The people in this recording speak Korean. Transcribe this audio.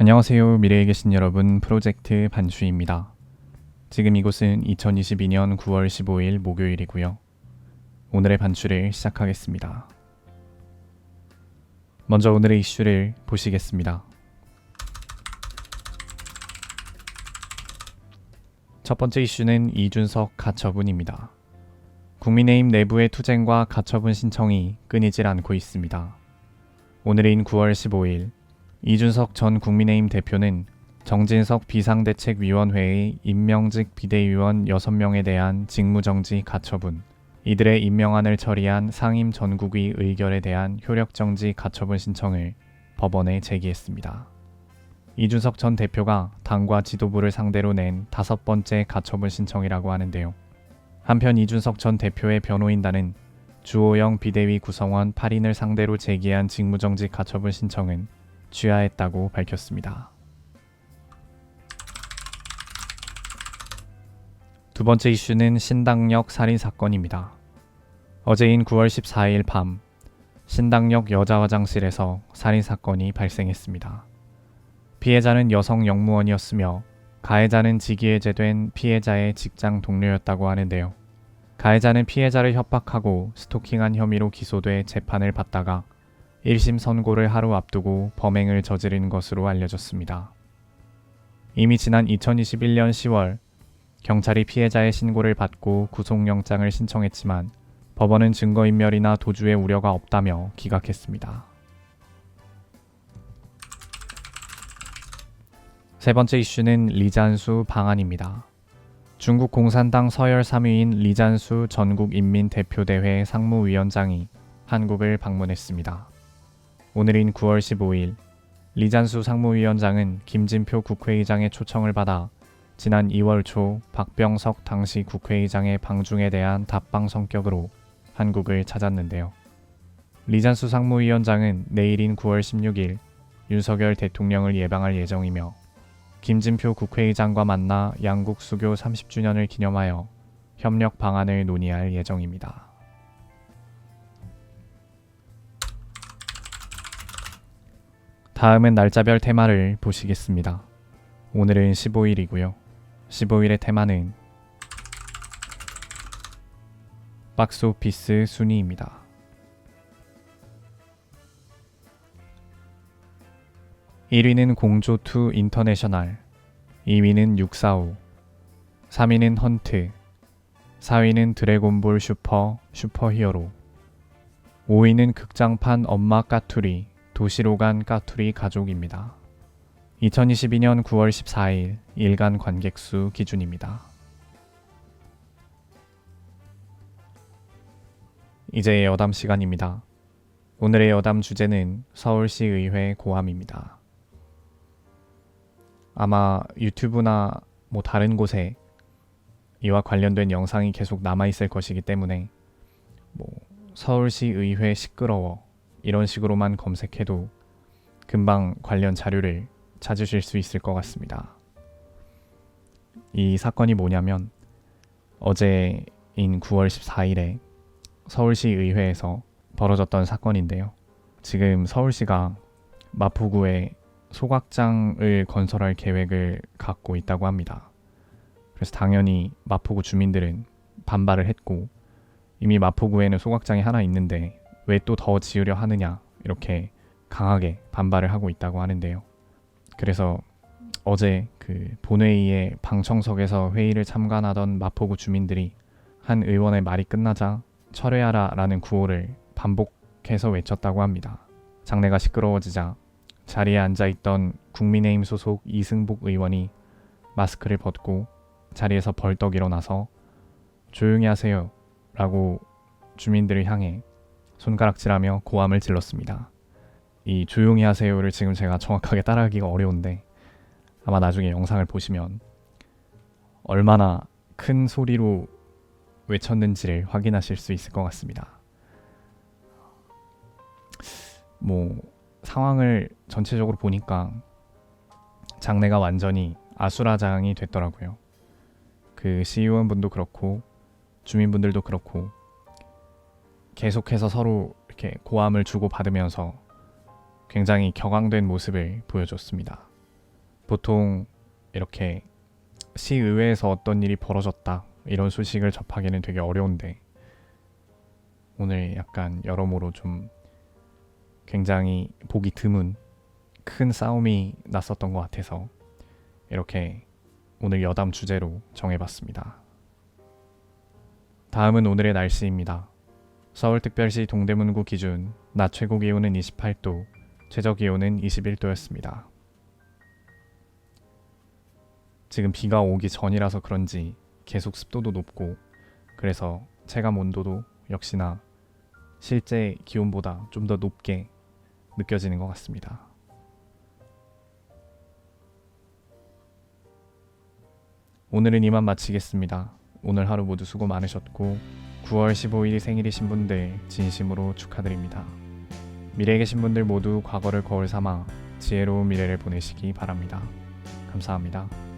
안녕하세요. 미래에 계신 여러분, 프로젝트 반슈입니다. 지금 이곳은 2022년 9월 15일 목요일이고요. 오늘의 반슈를 시작하겠습니다. 먼저 오늘의 이슈를 보시겠습니다. 첫 번째 이슈는 이준석 가처분입니다. 국민의힘 내부의 투쟁과 가처분 신청이 끊이질 않고 있습니다. 오늘인 9월 15일 이준석 전 국민의힘 대표는 정진석 비상대책위원회의 임명직 비대위원 6명에 대한 직무정지 가처분, 이들의 임명안을 처리한 상임 전국위 의결에 대한 효력정지 가처분 신청을 법원에 제기했습니다. 이준석 전 대표가 당과 지도부를 상대로 낸 5번째 가처분 신청이라고 하는데요. 한편 이준석 전 대표의 변호인단은 주호영 비대위 구성원 8인을 상대로 제기한 직무정지 가처분 신청은 취하했다고 밝혔습니다. 두 번째 이슈는 신당역 살인 사건입니다. 어제인 9월 14일 밤 신당역 여자 화장실에서 살인 사건이 발생했습니다. 피해자는 여성 영무원이었으며 가해자는 직위해제된 피해자의 직장 동료였다고 하는데요. 가해자는 피해자를 협박하고 스토킹한 혐의로 기소돼 재판을 받다가 1심 선고를 하루 앞두고 범행을 저지른 것으로 알려졌습니다. 이미 지난 2021년 10월 경찰이 피해자의 신고를 받고 구속영장을 신청했지만 법원은 증거인멸이나 도주의 우려가 없다며 기각했습니다. 세 번째 이슈는 리잔수 방안입니다. 중국 공산당 서열 3위인 리잔수 전국인민대표대회 상무위원장이 한국을 방문했습니다. 오늘인 9월 15일 리잔수 상무위원장은 김진표 국회의장의 초청을 받아 지난 2월 초 박병석 당시 국회의장의 방중에 대한 답방 성격으로 한국을 찾았는데요. 리잔수 상무위원장은 내일인 9월 16일 윤석열 대통령을 예방할 예정이며 김진표 국회의장과 만나 양국 수교 30주년을 기념하여 협력 방안을 논의할 예정입니다. 다음은 날짜별 테마를 보시겠습니다. 오늘은 15일이고요. 15일의 테마는 박스오피스 순위입니다. 1위는 공조2 인터내셔널, 2위는 645, 3위는 헌트, 4위는 드래곤볼 슈퍼히어로, 5위는 극장판 엄마 까투리 도시로간 까투리 가족입니다. 2022년 9월 14일 일간 관객수 기준입니다. 이제 여담 시간입니다. 오늘의 여담 주제는 서울시 의회 고함입니다. 아마 유튜브나 다른 곳에 이와 관련된 영상이 계속 남아있을 것이기 때문에 서울시 의회 시끄러워 이런 식으로만 검색해도 금방 관련 자료를 찾으실 수 있을 것 같습니다. 이 사건이 뭐냐면 어제인 9월 14일에 서울시 의회에서 벌어졌던 사건인데요. 지금 서울시가 마포구에 소각장을 건설할 계획을 갖고 있다고 합니다. 그래서 당연히 마포구 주민들은 반발을 했고 이미 마포구에는 소각장이 하나 있는데 왜 또 더 지으려 하느냐 이렇게 강하게 반발을 하고 있다고 하는데요. 그래서 어제 본회의의 방청석에서 회의를 참관하던 마포구 주민들이 한 의원의 말이 끝나자 철회하라 라는 구호를 반복해서 외쳤다고 합니다. 장내가 시끄러워지자 자리에 앉아있던 국민의힘 소속 이승복 의원이 마스크를 벗고 자리에서 벌떡 일어나서 조용히 하세요 라고 주민들을 향해 손가락질하며 고함을 질렀습니다. 이 조용히 하세요를 지금 제가 정확하게 따라하기가 어려운데 아마 나중에 영상을 보시면 얼마나 큰 소리로 외쳤는지를 확인하실 수 있을 것 같습니다. 상황을 전체적으로 보니까 장내가 완전히 아수라장이 됐더라고요. 그 시의원분도 그렇고 주민분들도 그렇고 계속해서 서로 이렇게 고함을 주고받으면서 굉장히 격앙된 모습을 보여줬습니다. 보통 이렇게 시의회에서 어떤 일이 벌어졌다 이런 소식을 접하기는 되게 어려운데 오늘 약간 여러모로 좀 굉장히 보기 드문 큰 싸움이 났었던 것 같아서 이렇게 오늘 여담 주제로 정해봤습니다. 다음은 오늘의 날씨입니다. 서울특별시 동대문구 기준 낮 최고 기온은 28도, 최저 기온은 21도였습니다. 지금 비가 오기 전이라서 그런지 계속 습도도 높고 그래서 체감 온도도 역시나 실제 기온보다 좀 더 높게 느껴지는 것 같습니다. 오늘은 이만 마치겠습니다. 오늘 하루 모두 수고 많으셨고 9월 15일 생일이신 분들 진심으로 축하드립니다. 미래에 계신 분들 모두 과거를 거울 삼아 지혜로운 미래를 보내시기 바랍니다. 감사합니다.